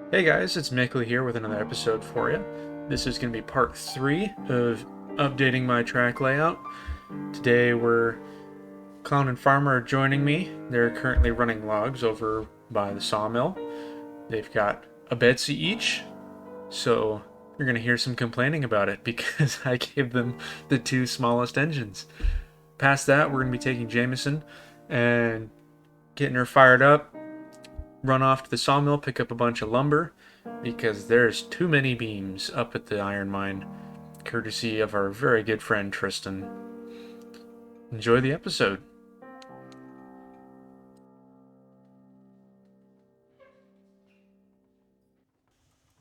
Hey guys, it's Mickley here with another episode for you. This is going to be part 3 of updating my track layout. Today K10wn and Farma are joining me. They're currently running logs over by the sawmill. They've got a bedseat each, so you're going to hear some complaining about it because I gave them the two smallest engines. Past that, we're going to be taking Jameson and getting her fired up, run off to the sawmill, pick up a bunch of lumber, because there's too many beams up at the iron mine, courtesy of our very good friend Tristan. Enjoy the episode.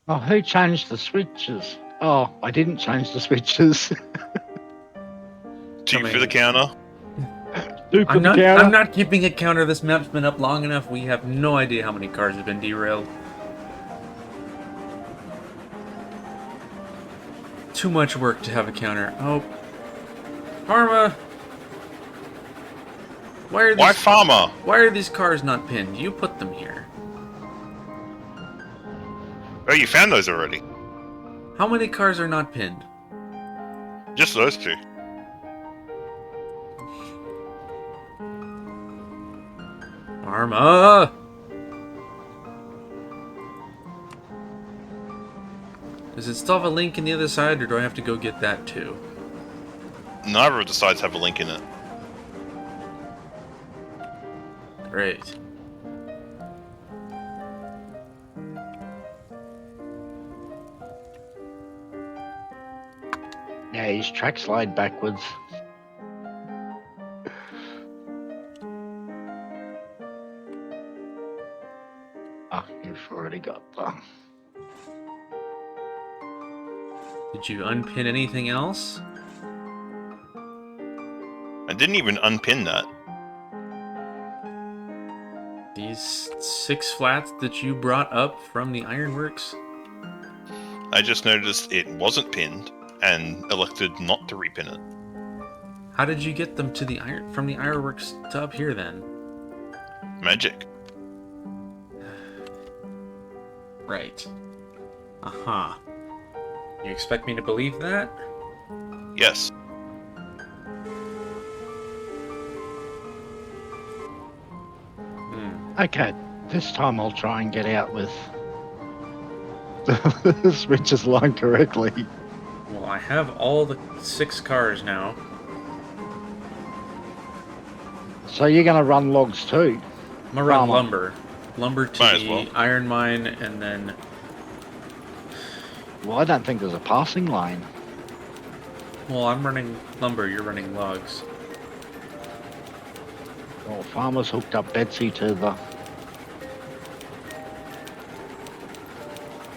Oh, who changed the switches? Oh, I didn't change the switches. Two for the counter. I'm not keeping a counter. This map's been up long enough. We have no idea how many cars have been derailed. Too much work to have a counter. Oh, Farma. Why Farma? Why are these cars not pinned? You put them here. Oh, you found those already? How many cars are not pinned? Just those two. Farma! Does it still have a link in the other side, or do I have to go get that too? Neither of the sides have a link in it. Great. Yeah, his track slide backwards. Ah, you've already got that. Did you unpin anything else? I didn't even unpin that. These 6 flats that you brought up from the ironworks? I just noticed it wasn't pinned and elected not to repin it. How did you get them to from the ironworks to up here then? Magic. Right. Uh-huh. You expect me to believe that? Yes. Okay, this time I'll try and get out with the switches lined correctly. Well, I have all the 6 cars now. So you're going to run logs too? I'm gonna run Farma. lumber. Lumber to Might as the well. iron mine, and then... Well, I don't think there's a passing lane. Well, I'm running lumber, you're running logs. Well, Farmer's hooked up Betsy to the...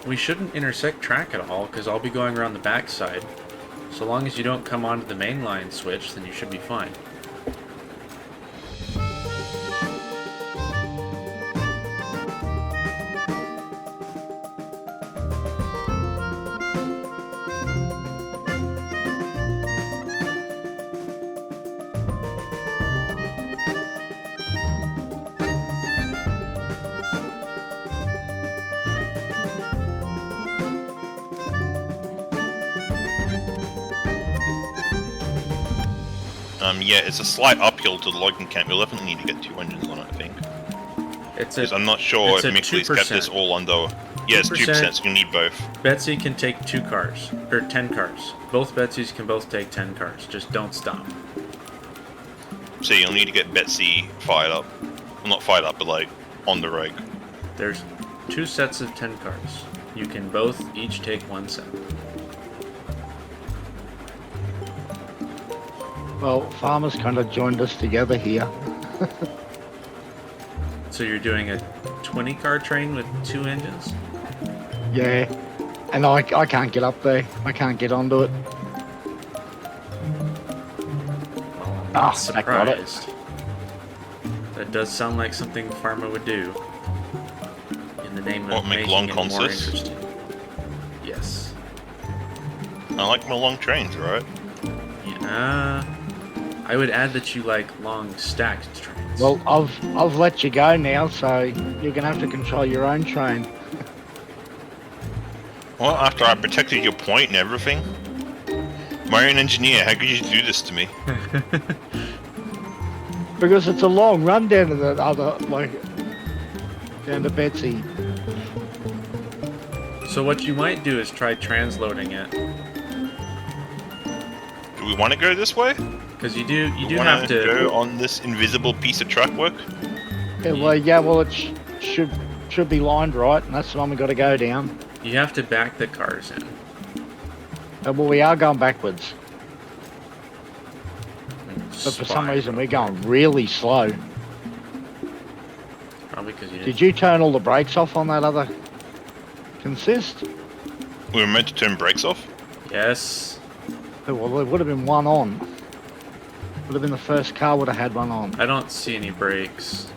We shouldn't intersect track at all, because I'll be going around the backside. So long as you don't come onto the main line switch, then you should be fine. Yeah, it's a slight uphill to the logging camp. You'll definitely need to get 2 engines on it, I think. Because I'm not sure if Mickley's kept this all under... Yeah, it's 2%, so you need both. Betsy can take 2 cars, or 10 cars. Both Betsy's can both take 10 cars. Just don't stop. So you'll need to get Betsy fired up. Well, not fired up, but like, on the rig. There's 2 sets of 10 cars. You can both each take 1 set. Well, Farmer's kind of joined us together here. So you're doing a 20-car train with 2 engines? Yeah, and I can't get up there. I can't get onto it. Ah, I got it. Surprised. That does sound like something Farma would do. In the name of What, make making long it more consists? interesting. Yes. I like my long trains, right? Yeah. I would add that you like long stacked trains. Well, I've let you go now, so you're gonna have to control your own train. Well, after I protected your point and everything? My own engineer, how could you do this to me? Because it's a long run down to the other, like, down to Betsy. So what you might do is try transloading it. Do we want to go this way? Because you do have to go on this invisible piece of track work. Yeah, well, it should be lined right, and that's the one we got to go down. You have to back the cars in. Well, we are going backwards. But for some reason, we're going really slow. Probably because you didn't. Did you turn all the brakes off on that other consist? We were meant to turn brakes off? Yes. Well, there would have been one on. Would have been the first car would have had one on. I don't see any brakes.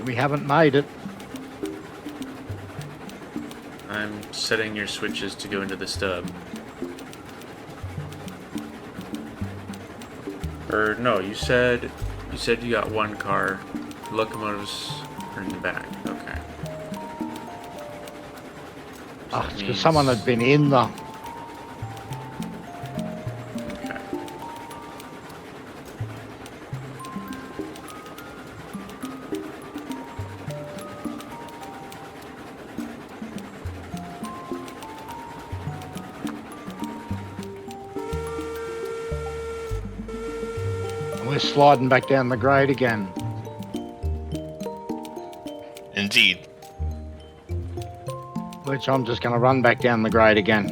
We haven't made it. I'm setting your switches to go into the stub. Or no, you said you got one car. Locomotives are in the back. Okay. So It's because someone had been in the... Okay. We're sliding back down the grade again. Indeed. Which I'm just going to run back down the grade again.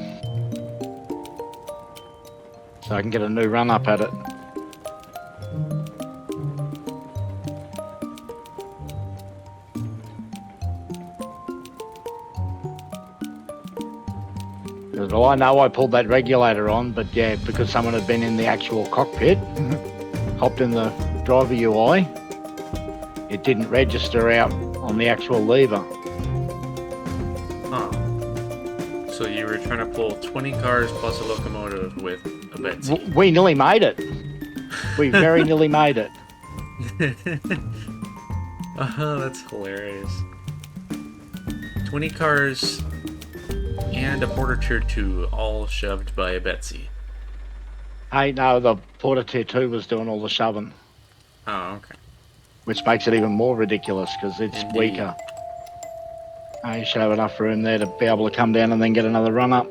So I can get a new run up at it. Well, I know I pulled that regulator on, but yeah, because someone had been in the actual cockpit, hopped in the driver UI, it didn't register out on the actual lever. Huh. So you were trying to pull 20 cars plus a locomotive with a Betsy. We nearly made it. We very nearly made it. Oh, that's hilarious. 20 cars and a Porter Tier 2 all shoved by a Betsy. Hey, no, the Porter Tier 2 was doing all the shoving. Oh, okay. Which makes it even more ridiculous because it's Indeed. weaker. You should have enough room there to be able to come down and then get another run up.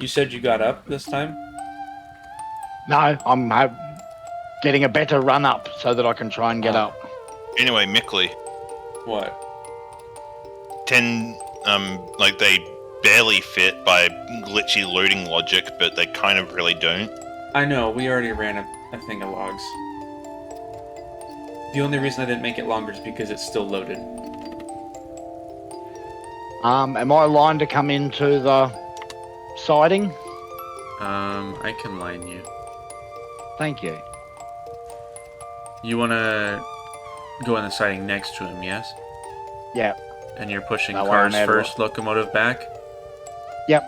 You said you got up this time? No, I'm getting a better run up so that I can try and get up. Anyway, Mickley. What? 10, like they barely fit by glitchy loading logic, but they kind of really don't. I know, we already ran a thing of logs. The only reason I didn't make it longer is because it's still loaded. Am I aligned to come into the siding? I can line you. Thank you. You want to go on the siding next to him, yes? Yeah. And you're pushing That cars one, first, locomotive back? Yep.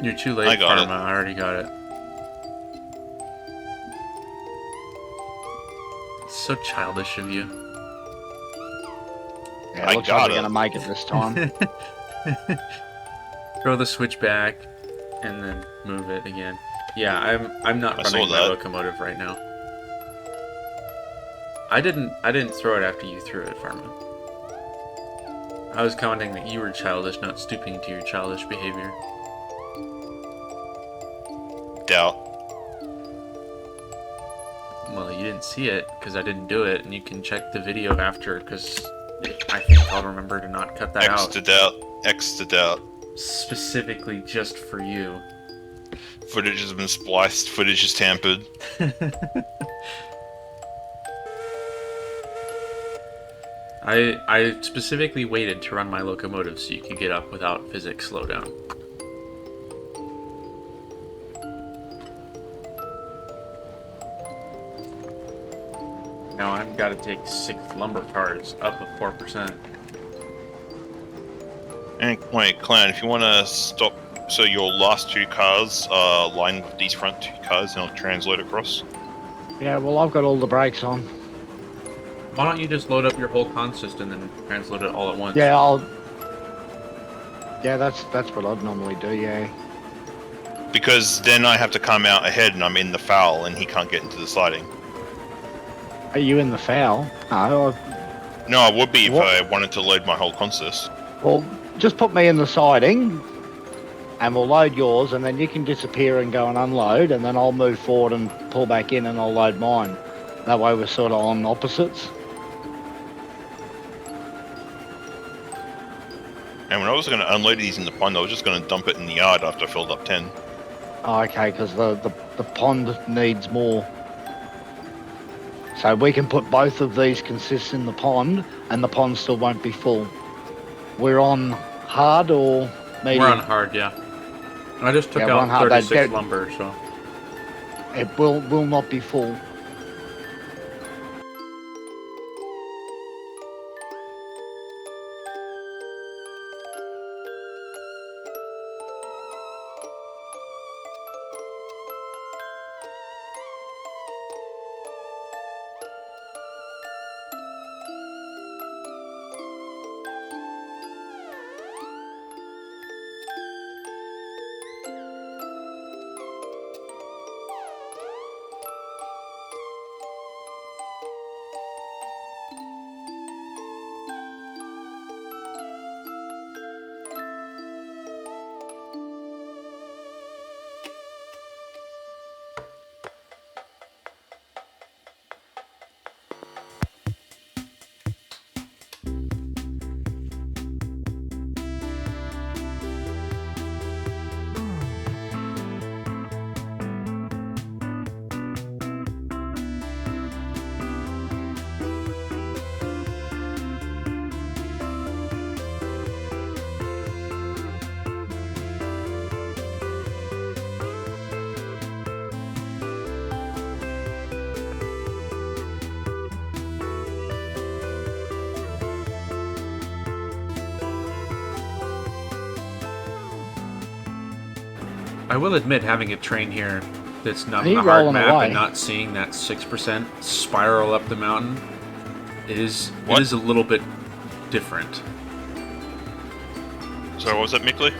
You're too late, I got Farma. I already got it. It's so childish of you. Yeah, it looks like we're going to make it this time. Throw the switch back and then move it again. Yeah, I'm not running my locomotive right now. I didn't throw it after you threw it, Farma. I was commenting that you were childish, not stooping to your childish behavior. Doubt. Well, you didn't see it, because I didn't do it, and you can check the video after, because I think I'll remember to not cut that out. X to doubt. X to doubt. Specifically just for you. Footage has been spliced, footage is tampered. I specifically waited to run my locomotive so you could get up without physics slowdown. Now I've got to take 6 lumber cars up of 4%. And wait, Clan, if you want to stop, so your last 2 cars are lined with these front 2 cars and I'll translate across. Yeah, well, I've got all the brakes on. Why don't you just load up your whole consist and then transload it all at once? Yeah, Yeah, that's what I'd normally do, yeah. Because then I have to come out ahead and I'm in the foul and he can't get into the siding. Are you in the foul? No. No, I would be if I wanted to load my whole consist. Well, just put me in the siding and we'll load yours and then you can disappear and go and unload and then I'll move forward and pull back in and I'll load mine. That way we're sort of on opposites. And when I was going to unload these in the pond, I was just going to dump it in the yard after I filled up 10. Oh, okay, because the pond needs more. So we can put both of these consists in the pond and the pond still won't be full. We're on hard or medium? We're on hard, yeah. I just took out 36 lumber, so... It will not be full. I will admit, having a train here that's not on a hard map and not seeing that 6% spiral up the mountain, it is a little bit different. So what was that, Mickley?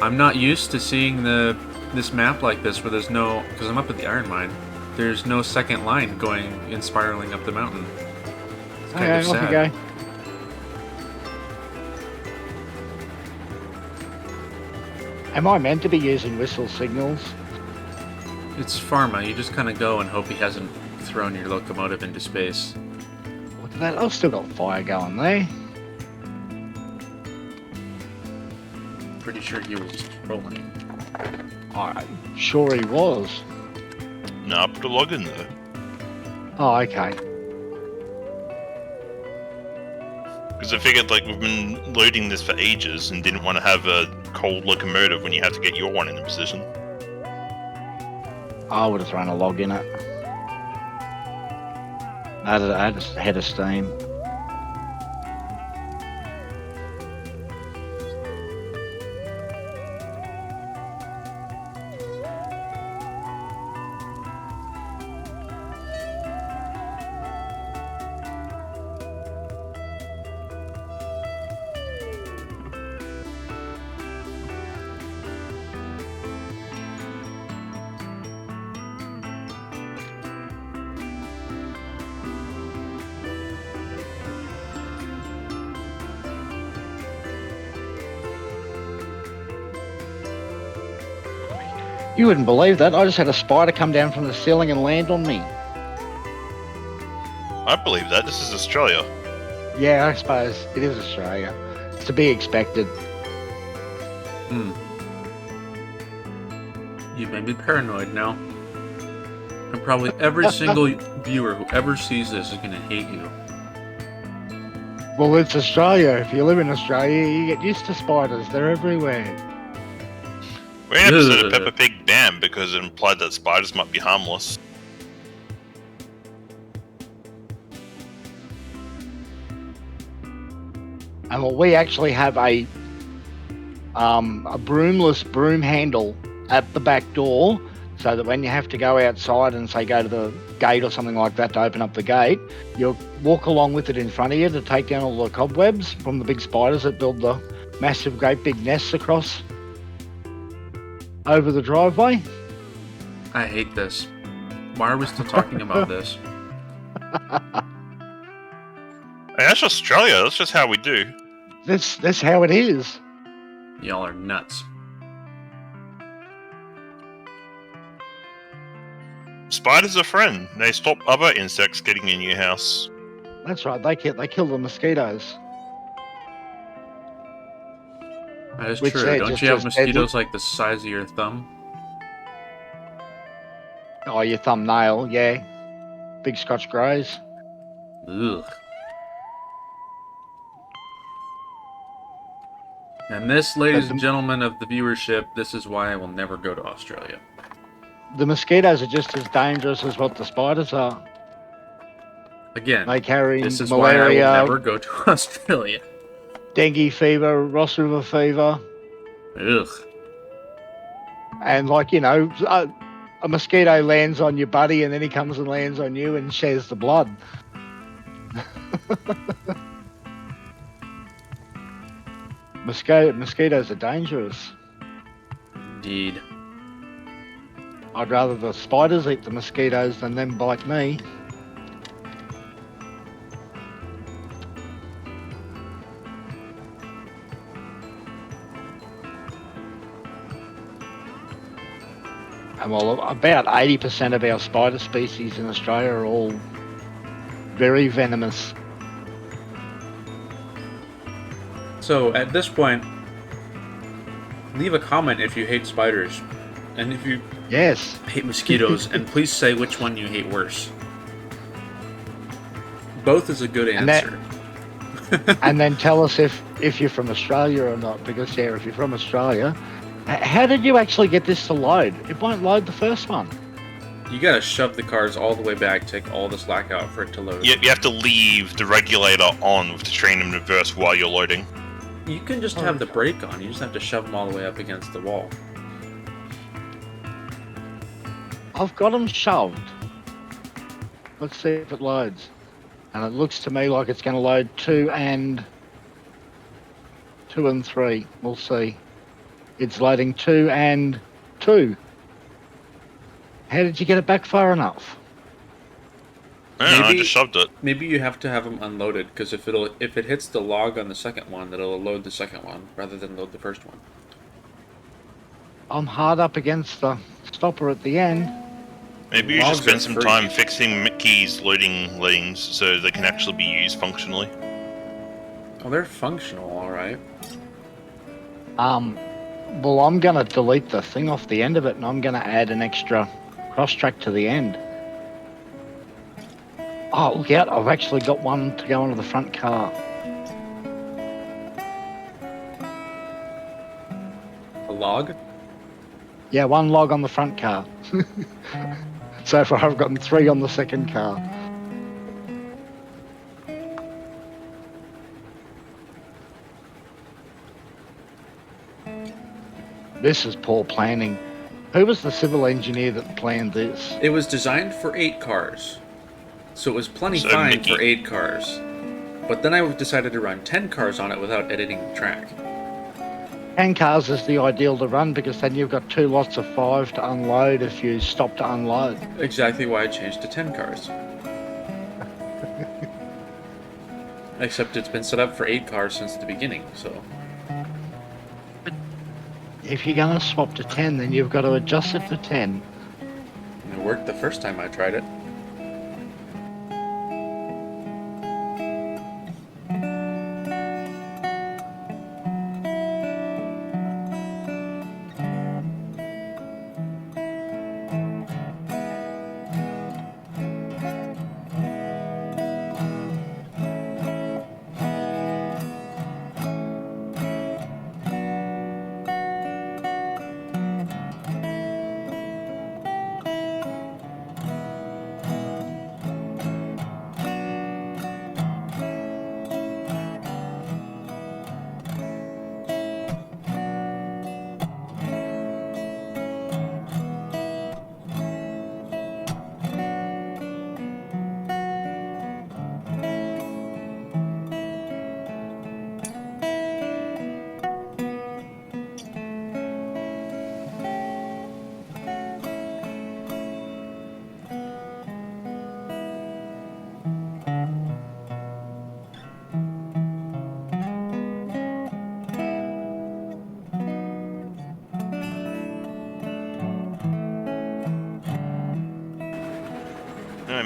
I'm not used to seeing this map like this where there's no, because I'm up at the iron mine, there's no second line going and spiraling up the mountain. It's kind of sad. Off you go. Am I meant to be using whistle signals? It's Farma. You just kind of go and hope he hasn't thrown your locomotive into space. Look at that. I've still got fire going there. Pretty sure he was rolling. I'm sure he was. No, I put a log in there. Oh, okay. Because I figured, like, we've been loading this for ages and didn't want to have a cold locomotive when you have to get your one in the position. I would have thrown a log in it. I had a head of steam. You wouldn't believe that. I just had a spider come down from the ceiling and land on me. I believe that. This is Australia. Yeah, I suppose it is Australia. It's to be expected. You made me paranoid now. And probably every single viewer who ever sees this is going to hate you. Well, it's Australia. If you live in Australia, you get used to spiders. They're everywhere. We're in an episode of Peppa Pig Bam because it implied that spiders might be harmless. And well, we actually have a broomless broom handle at the back door, so that when you have to go outside and say go to the gate or something like that to open up the gate, you'll walk along with it in front of you to take down all the cobwebs from the big spiders that build the massive, great big nests across over the driveway. I hate this. Why are we still talking about this? Hey, that's Australia. That's just how we do. That's how it is. Y'all are nuts. Spiders are friend. They stop other insects getting in your house. That's right. They kill the mosquitoes. That is Which true. Don't you have mosquitoes like the size of your thumb? Oh, your thumbnail, yeah. Big Scotch Greys. Ugh. And this, ladies and gentlemen of the viewership, this is why I will never go to Australia. The mosquitoes are just as dangerous as what the spiders are. Again, they carry this is malaria, why I will never go to Australia. Dengue fever, Ross River fever. Ugh. And like, you know, a mosquito lands on your buddy and then he comes and lands on you and shares the blood. Mosquitoes are dangerous. Indeed. I'd rather the spiders eat the mosquitoes than them bite me. And well, about 80% of our spider species in Australia are all very venomous. So, at this point, leave a comment if you hate spiders. And if you hate mosquitoes, and please say which one you hate worse. Both is a good answer. And then tell us if you're from Australia or not, because yeah, if you're from Australia, how did you actually get this to load? It won't load the first one. You gotta shove the cars all the way back, take all the slack out for it to load. You have to leave the regulator on with the train in reverse while you're loading. You can just have the brake on, you just have to shove them all the way up against the wall. I've got them shoved. Let's see if it loads. And it looks to me like it's going to load 2 and 3. We'll see. It's loading 2 and 2. How did you get it back far enough? I just shoved it. Maybe you have to have them unloaded, because if it hits the log on the second one, it'll load the second one rather than load the first one. I'm hard up against the stopper at the end. Maybe you should spend some time fixing Mickey's loading lanes so they can actually be used functionally. Oh, they're functional, alright. Well, I'm going to delete the thing off the end of it, and I'm going to add an extra cross-track to the end. Oh, look out, I've actually got one to go onto the front car. A log? Yeah, 1 log on the front car. So far I've gotten 3 on the second car. This is poor planning. Who was the civil engineer that planned this? It was designed for 8 cars. So it was plenty fine for 8 cars. But then I decided to run 10 cars on it without editing the track. 10 cars is the ideal to run because then you've got 2 lots of 5 to unload if you stop to unload. Exactly why I changed to 10 cars. Except it's been set up for 8 cars since the beginning, so... if you're going to swap to 10, then you've got to adjust it for 10. It worked the first time I tried it.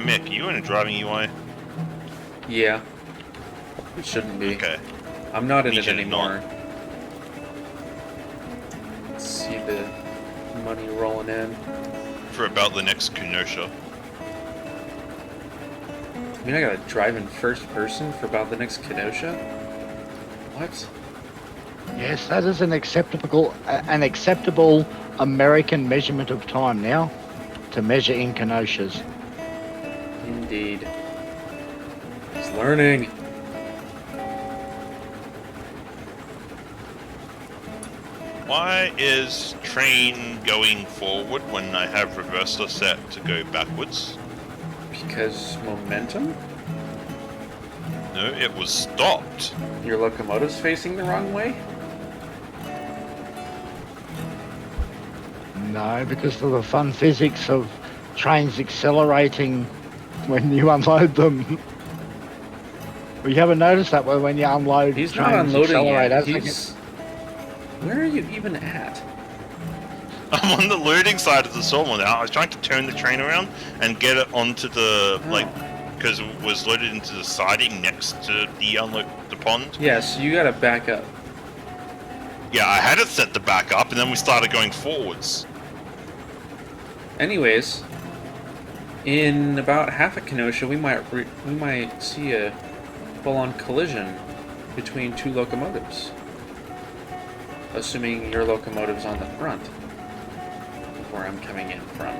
Mick, are you in a driving UI? Yeah. It shouldn't be. Okay. I'm not in it anymore. Let's see the money rolling in. For about the next Kenosha. I mean, I gotta drive in first person for about the next Kenosha? What? Yes, that is an acceptable American measurement of time now, to measure in Kenoshas. Indeed. He's learning. Why is train going forward when I have reverser set to go backwards? Because momentum? No, it was stopped. Your locomotive's facing the wrong way? No, because of the fun physics of trains accelerating when you unload them. Well, you haven't noticed that when you unload, he's trains not unloading accelerate. yet. Where are you even at? I'm on the loading side of the sawmill now. I was trying to turn the train around and get it onto the, because it was loaded into the siding next to the pond. Yeah, so you gotta back up. Yeah, I had it set to back up, and then we started going forwards. Anyways, in about half a Kenosha, we might see a full-on collision between two locomotives. Assuming your locomotive's on the front, where I'm coming in from.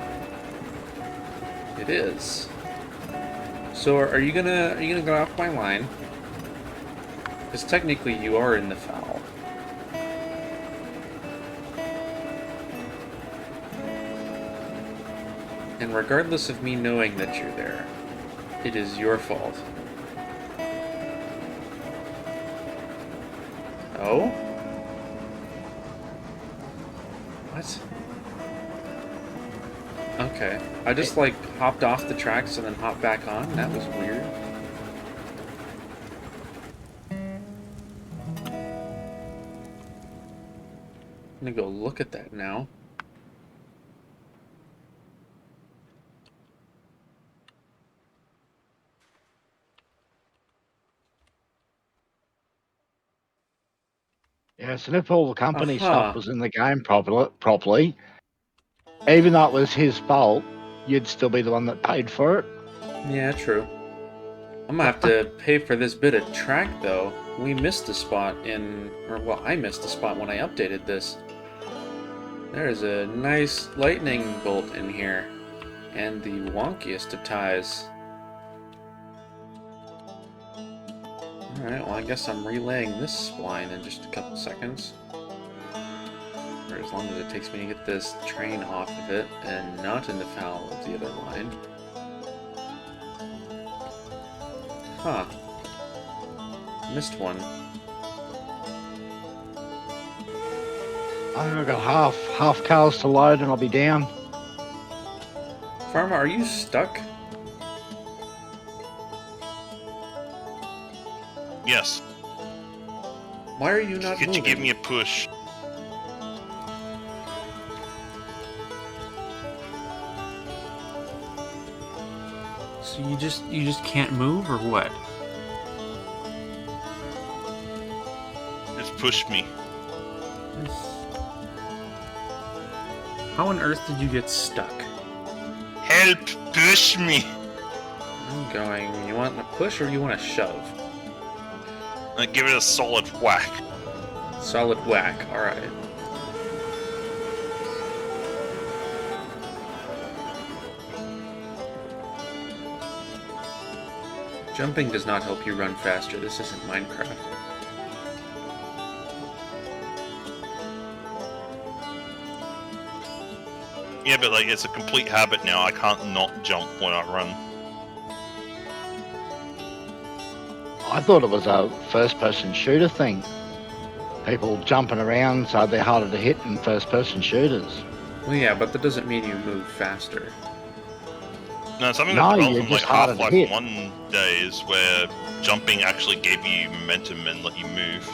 It is. So are you gonna go off my line? Because technically you are in the foul. And regardless of me knowing that you're there, it is your fault. Oh? What? Okay. I just, hopped off the tracks and then hopped back on? That was weird. I'm gonna go look at that now. Yes, and if all the company stuff was in the game properly, even though it was his fault, you'd still be the one that paid for it. Yeah, true. I'm gonna have to pay for this bit of track, though. We missed a spot I missed a spot when I updated this. There's a nice lightning bolt in here, and the wonkiest of ties. Alright, well I guess I'm relaying this spline in just a couple seconds. Or as long as it takes me to get this train off of it and not in the foul of the other line. Huh. Missed one. I've got half cars to load and I'll be down. Farma, are you stuck? Yes. Why are you not moving? Could you give me a push? So you just can't move, or what? Just push me. How on earth did you get stuck? Help! Push me! I'm going. You want a push or you want a shove? Give it a solid whack. Solid whack. All right. Jumping does not help you run faster. This isn't Minecraft. Yeah, but like it's a complete habit now. I can't not jump when I run. I thought it was a first-person shooter thing. People jumping around so they're harder to hit in first-person shooters. Well, yeah, but that doesn't mean you move faster. No, something No, that developed you're from like just harder to Half-Life hit. 1 days where jumping actually gave you momentum and let you move.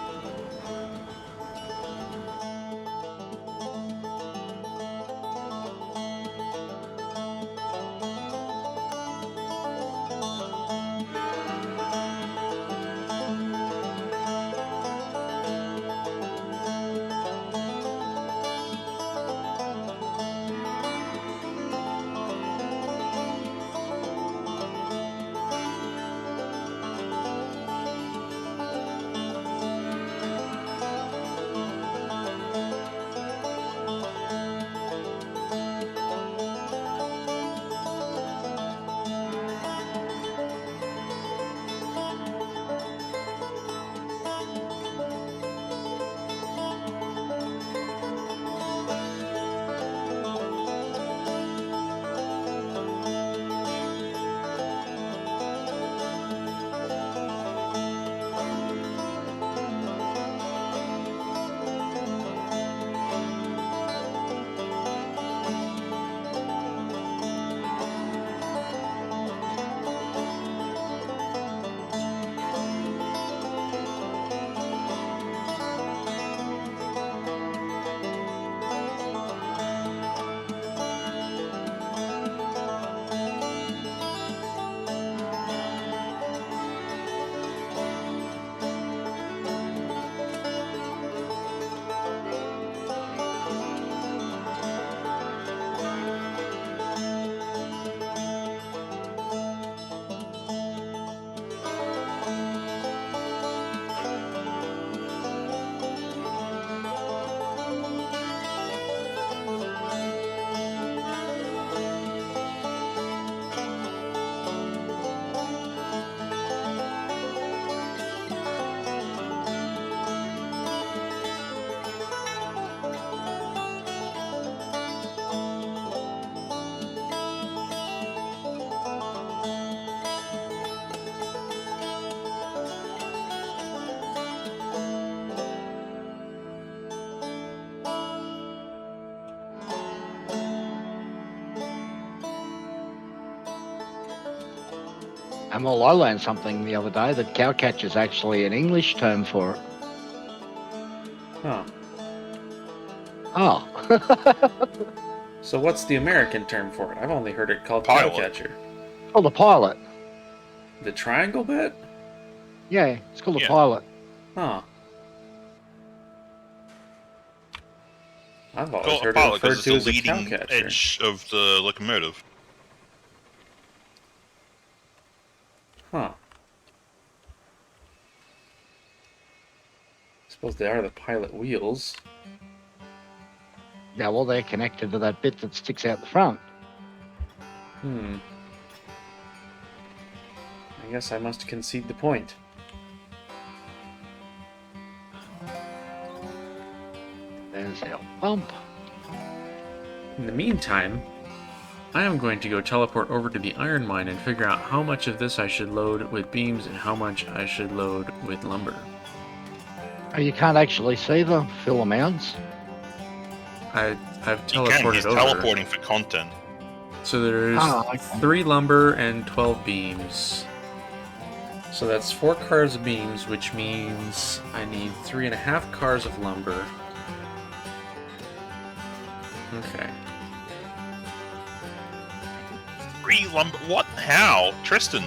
And well, I learned something the other day that cowcatch is actually an English term for it. Huh. Oh. So what's the American term for it? I've only heard it called Pilot. cowcatcher. Oh, the pilot. The triangle bit? Yeah, it's called Yeah. a pilot. Huh. I've always Call it a heard it pilot referred because it's to the as a leading cowcatcher. edge of the locomotive. Huh. Suppose they are the pilot wheels. Yeah, well, they're connected to that bit that sticks out the front. I guess I must concede the point. There's our bump. In the meantime, I am going to go teleport over to the iron mine and figure out how much of this I should load with beams and how much I should load with lumber. Oh, you can't actually see the fill amounts. I've You can, teleported he's over. teleporting for content. So there's Okay. 3 lumber and 12 beams. So that's 4 cars of beams, which means I need 3.5 cars of lumber. Okay. 3 lumber. What? How? Tristan?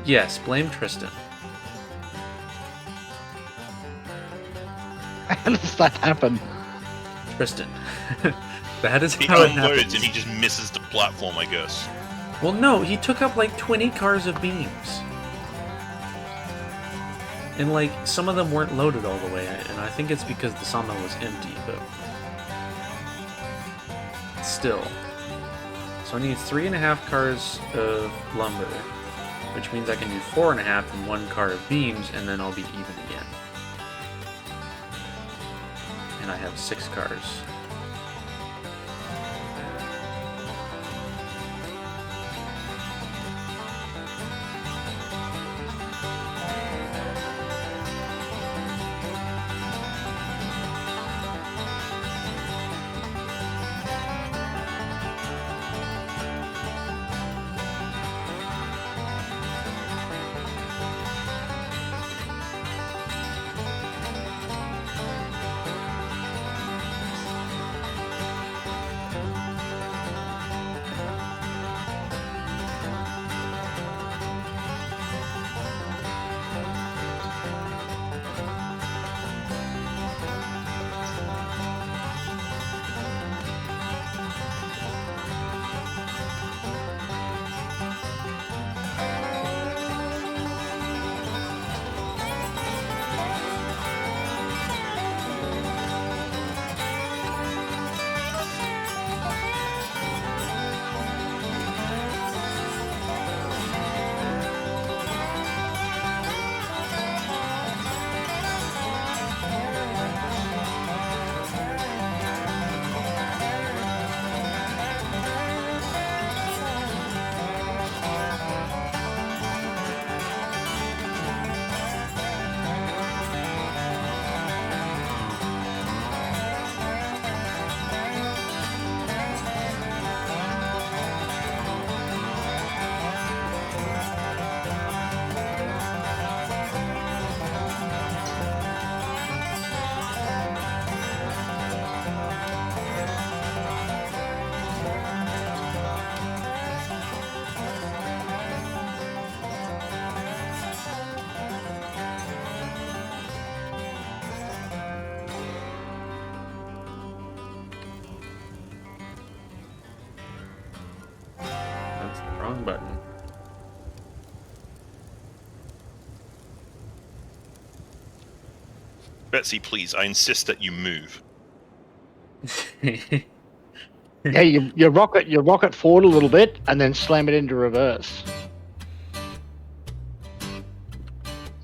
Yes, blame Tristan. How does that happen? Tristan. That is He how it unloads happens. and he just misses the platform, I guess. Well, no, he took up like 20 cars of beams. And like, some of them weren't loaded all the way, and I think it's because the sawmill was empty, but... Still. So I need 3.5 cars of lumber, which means I can do 4.5 and 1 car of beams, and then I'll be even again. And I have 6 cars. Wrong button. Betsy, please, I insist that you move. Yeah, you rocket forward a little bit and then slam it into reverse.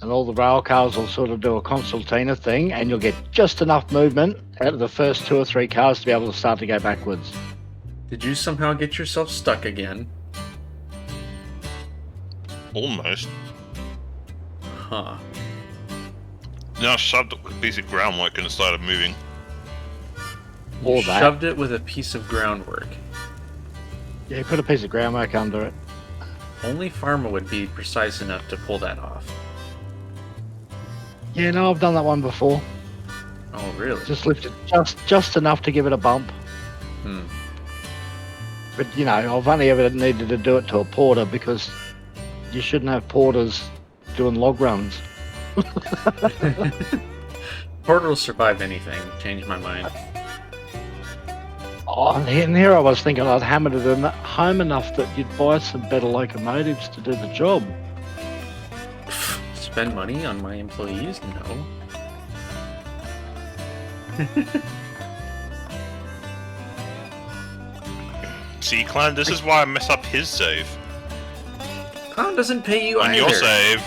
And all the rail cars will sort of do a concertina thing, and you'll get just enough movement out of the first 2 or 3 cars to be able to start to go backwards. Did you somehow get yourself stuck again? Almost. Huh. Now I shoved it with a piece of groundwork and it started moving. Or You that. shoved it with a piece of groundwork. Yeah, you put a piece of groundwork under it. Only Farma would be precise enough to pull that off. Yeah, no, I've done that one before. Oh, really? Just lifted just enough to give it a bump. Hmm. But, you know, I've only ever needed to do it to a porter because you shouldn't have porters doing log runs. Porter will survive anything. Changed my mind. Oh, and here I was thinking I'd hammered it in home enough that you'd buy some better locomotives to do the job. Spend money on my employees? No. See, Clan, this is why I mess up his save. Clown doesn't pay you On either. your save,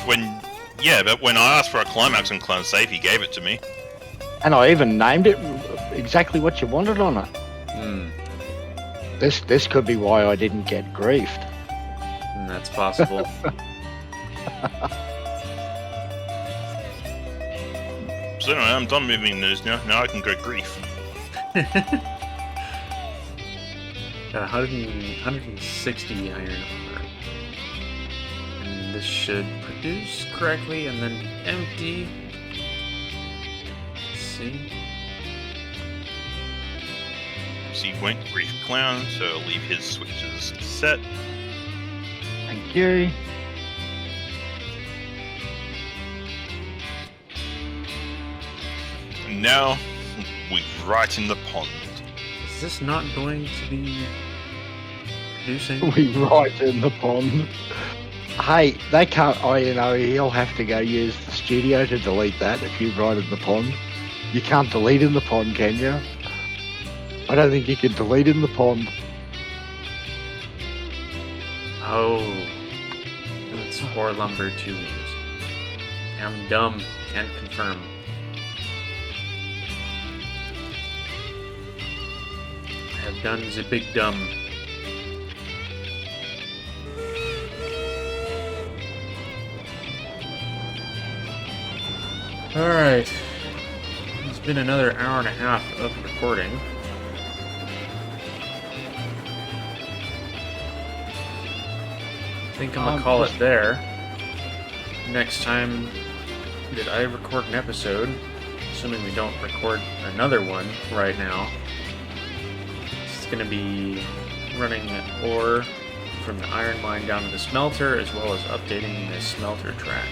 but when I asked for a climax on Clan's save, he gave it to me. And I even named it exactly what you wanted on it. Hmm. This could be why I didn't get griefed. That's possible. So anyway, I'm done moving news now. Now I can go grief. Got 160 iron ore. And this should produce correctly and then be empty. Let's see. Frosty won't grief clown, so I'll leave his switches set. Thank you. And now, we're right in the pond. Is this not going to be producing? We right in the pond. Hey, they can't. Oh, you know, he'll have to go use the studio to delete that if you write in the pond. You can't delete in the pond, can you? I don't think you can delete in the pond. Oh. It's 4 lumber 2 use. I'm dumb. Can't confirm. I have done the big dumb. Alright. It's been another hour and a half of recording. I think I'm gonna call it there. Next time that I record an episode, assuming we don't record another one right now, it's gonna be running ore from the iron mine down to the smelter, as well as updating the smelter track.